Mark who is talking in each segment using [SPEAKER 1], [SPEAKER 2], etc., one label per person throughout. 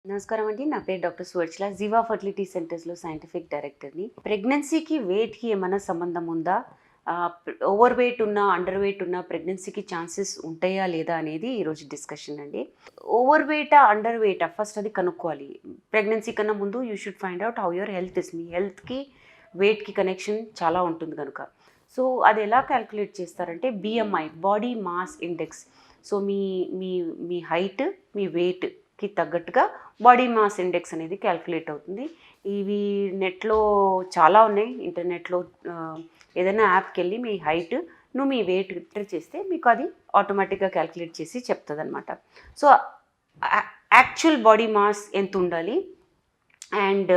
[SPEAKER 1] నమస్కారం అండి. నా పేరు డాక్టర్ సువర్చల. జివా ఫర్టిలిటీ సెంటర్స్లో సైంటిఫిక్ డైరెక్టర్ని. ప్రెగ్నెన్సీకి వెయిట్కి ఏమైనా సంబంధం ఉందా? ఓవర్ వెయిట్ ఉన్న, అండర్ వెయిట్ ఉన్న ప్రెగ్నెన్సీకి ఛాన్సెస్ ఉంటాయా లేదా అనేది ఈరోజు డిస్కషన్ అండి. ఓవర్ వెయిటా, అండర్ వెయిటా ఫస్ట్ అది కనుక్కోవాలి. ప్రెగ్నెన్సీ కన్నా ముందు you should find out how your health is. మీ హెల్త్కి వెయిట్కి కనెక్షన్ చాలా ఉంటుంది కనుక. సో అది ఎలా క్యాల్కులేట్ చేస్తారంటే BMI, body mass index. So మీ మీ మీ హైట్, మీ వెయిట్కి తగ్గట్టుగా బాడీ మాస్ ఇండెక్స్ అనేది క్యాల్కులేట్ అవుతుంది. ఇవి నెట్లో చాలా ఉన్నాయి. ఇంటర్నెట్లో ఏదైనా యాప్కి వెళ్ళి మీ హైట్ మీ వెయిట్ ఎంటర్ చేస్తే మీకు అది ఆటోమేటిక్గా క్యాల్కులేట్ చేసి చెప్తుంది అనమాట. సో యాక్చువల్ బాడీ మాస్ ఎంత ఉండాలి అండ్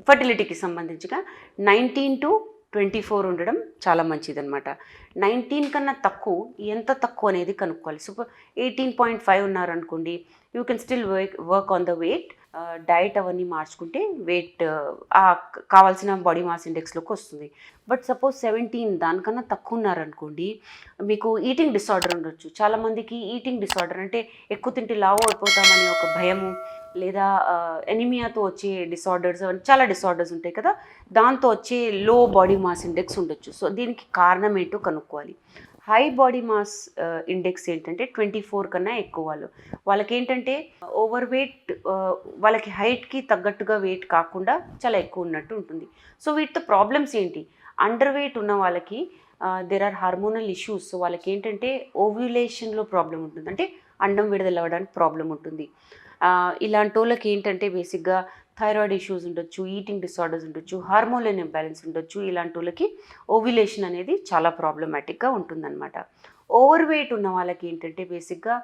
[SPEAKER 1] ఫర్టిలిటీకి సంబంధించిగా 19 to 24 ఉండడం చాలా మంచిదన్నమాట. 19 కన్నా తక్కువ, ఎంత తక్కువ అనేది కనుక్కోవాలి. సో 18.5 ఉన్నారనుకోండి, you can still work on the weight. Diet అవన్నీ మార్చుకుంటే వెయిట్ కావాల్సిన బాడీ మాస్ ఇండెక్స్లోకి వస్తుంది. బట్ సపోజ్ 17 దానికన్నా తక్కువ ఉన్నారనుకోండి, మీకు ఈటింగ్ డిసార్డర్ ఉండొచ్చు. చాలామందికి ఈటింగ్ డిసార్డర్ అంటే ఎక్కువ తింటే లావు అయిపోతామనే ఒక భయము, లేదా ఎనిమియాతో వచ్చే డిసార్డర్స్, చాలా డిసార్డర్స్ ఉంటాయి కదా, దాంతో వచ్చే లో బాడీ మాస్ ఇండెక్స్ ఉండొచ్చు. సో దీనికి కారణం ఏంటో కనుక్కోవాలి. హై బాడీ మాస్ ఇండెక్స్ ఏంటంటే 24 కన్నా ఎక్కువ వాళ్ళకి ఏంటంటే ఓవర్ వెయిట్, వాళ్ళకి హైట్కి తగ్గట్టుగా వెయిట్ కాకుండా చాలా ఎక్కువ ఉన్నట్టు ఉంటుంది. సో వీటితో ప్రాబ్లమ్స్ ఏంటి? అండర్ వెయిట్ ఉన్న వాళ్ళకి there are hormonal issues. So వాళ్ళకి ఏంటంటే ఓవ్యులేషన్లో ప్రాబ్లం ఉంటుంది, అంటే అండం విడుదలవ్వడానికి ప్రాబ్లం ఉంటుంది. ఇలాంటి వాళ్ళకి ఏంటంటే బేసిక్గా థైరాయిడ్ ఇష్యూస్ ఉండొచ్చు, ఈటింగ్ డిసార్డర్స్ ఉండొచ్చు, హార్మోనల్ ఇంబ్యాలెన్స్ ఉండొచ్చు. ఇలాంటి వాళ్ళకి ఓవ్యులేషన్ అనేది చాలా ప్రాబ్లమాటిక్గా ఉంటుందన్నమాట. ఓవర్ వెయిట్ ఉన్న వాళ్ళకి ఏంటంటే బేసిక్గా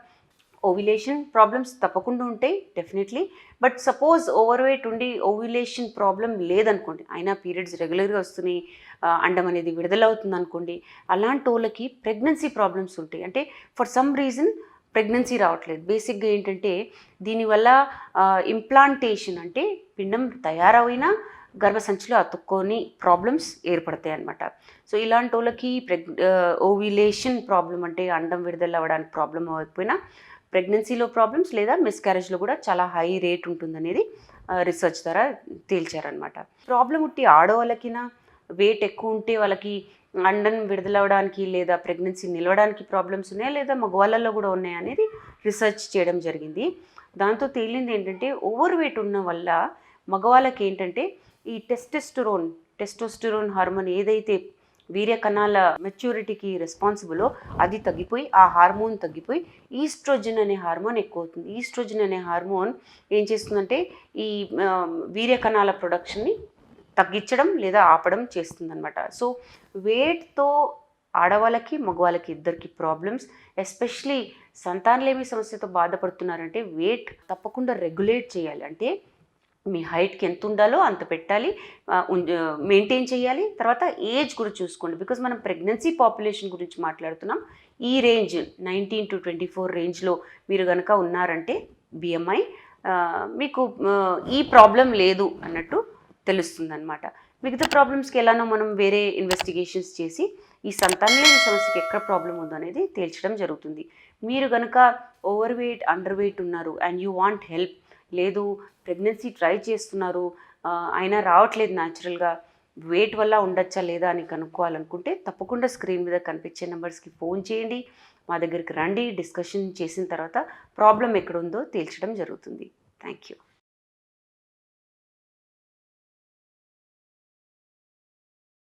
[SPEAKER 1] ఓవ్యులేషన్ ప్రాబ్లమ్స్ తప్పకుండా ఉంటాయి definitely. But suppose over weight ఉండి ఓవ్యులేషన్ ప్రాబ్లం లేదనుకోండి, అయినా పీరియడ్స్ రెగ్యులర్గా వస్తున్నాయి, అండం అనేది విడుదలవుతుంది అనుకోండి, అలాంటి వాళ్ళకి ప్రెగ్నెన్సీ ప్రాబ్లమ్స్ ఉంటాయి. అంటే ఫర్ సమ్ రీజన్ ప్రెగ్నెన్సీ రావట్లేదు. బేసిక్గా ఏంటంటే దీనివల్ల ఇంప్లాంటేషన్, అంటే పిండం తయారైనా గర్భసంచిలో అతుక్కొని ప్రాబ్లమ్స్ ఏర్పడతాయి అన్నమాట. సో ఇలాంటి వాళ్ళకి ఓవ్యులేషన్ ప్రాబ్లం, అంటే అండం విడుదల అవ్వడానికి ప్రాబ్లం అవ్వకపోయినా ప్రెగ్నెన్సీలో ప్రాబ్లమ్స్ లేదా మిస్క్యారేజ్లో కూడా చాలా హై రేట్ ఉంటుందనేది రీసెర్చ్ ద్వారా తేల్చారనమాట. ప్రాబ్లం ఉట్టి ఆడవాళ్ళకినా, వెయిట్ ఎక్కువ ఉంటే వాళ్ళకి అండం విడుదలవడానికి లేదా ప్రెగ్నెన్సీ నిలవడానికి ప్రాబ్లమ్స్ ఉన్నాయా, లేదా మగవాళ్ళల్లో కూడా ఉన్నాయా అనేది రీసెర్చ్ చేయడం జరిగింది. దాంతో తేలింది ఏంటంటే ఓవర్ వెయిట్ ఉన్న వల్ల మగవాళ్ళకి ఏంటంటే ఈ టెస్టోస్టిరోన్ హార్మోన్ ఏదైతే వీర్య కణాల మెచ్యూరిటీకి రెస్పాన్సిబులో అది తగ్గిపోయి, ఆ హార్మోన్ తగ్గిపోయి ఈస్ట్రోజన్ అనే హార్మోన్ ఎక్కువ అవుతుంది. ఈస్ట్రోజన్ అనే హార్మోన్ ఏం చేస్తుందంటే ఈ వీర్య కణాల ప్రొడక్షన్ని తగ్గించడం లేదా ఆపడం చేస్తుందన్నమాట. సో వెయిట్తో ఆడవాళ్ళకి మగవాళ్ళకి ఇద్దరికి ప్రాబ్లమ్స్. ఎస్పెషలీ సంతానలేమి సమస్యతో బాధపడుతున్నారంటే వెయిట్ తప్పకుండా రెగ్యులేట్ చేయాలి. అంటే మీ హైట్కి ఎంత ఉండాలో అంత పెట్టాలి, మెయింటైన్ చేయాలి. తర్వాత ఏజ్ కూడా చూసుకోండి, బికాజ్ మనం ప్రెగ్నెన్సీ పాపులేషన్ గురించి మాట్లాడుతున్నాం. ఈ రేంజ్ 19 to 24 రేంజ్లో మీరు కనుక ఉన్నారంటే బిఎంఐ మీకు ఈ ప్రాబ్లం లేదు అన్నట్టు తెలుస్తుందన్నమాట. మిగతా ప్రాబ్లమ్స్కి ఎలానో మనం వేరే ఇన్వెస్టిగేషన్స్ చేసి ఈ సంతానలేమి సమస్యకి ఎక్కడ ప్రాబ్లం ఉందో అనేది తేల్చడం జరుగుతుంది. మీరు కనుక ఓవర్ వెయిట్, అండర్ వెయిట్ ఉన్నారు అండ్ యూ వాంట్ హెల్ప్, లేదు ప్రెగ్నెన్సీ ట్రై చేస్తున్నారు అయినా రావట్లేదు న్యాచురల్గా, వెయిట్ వల్ల ఉండొచ్చా లేదా అని కనుక్కోవాలనుకుంటే తప్పకుండా స్క్రీన్ మీద కనిపించే నెంబర్స్కి ఫోన్ చేయండి, మా దగ్గరికి రండి. డిస్కషన్ చేసిన తర్వాత ప్రాబ్లం ఎక్కడ ఉందో తేల్చడం జరుగుతుంది. Thank you.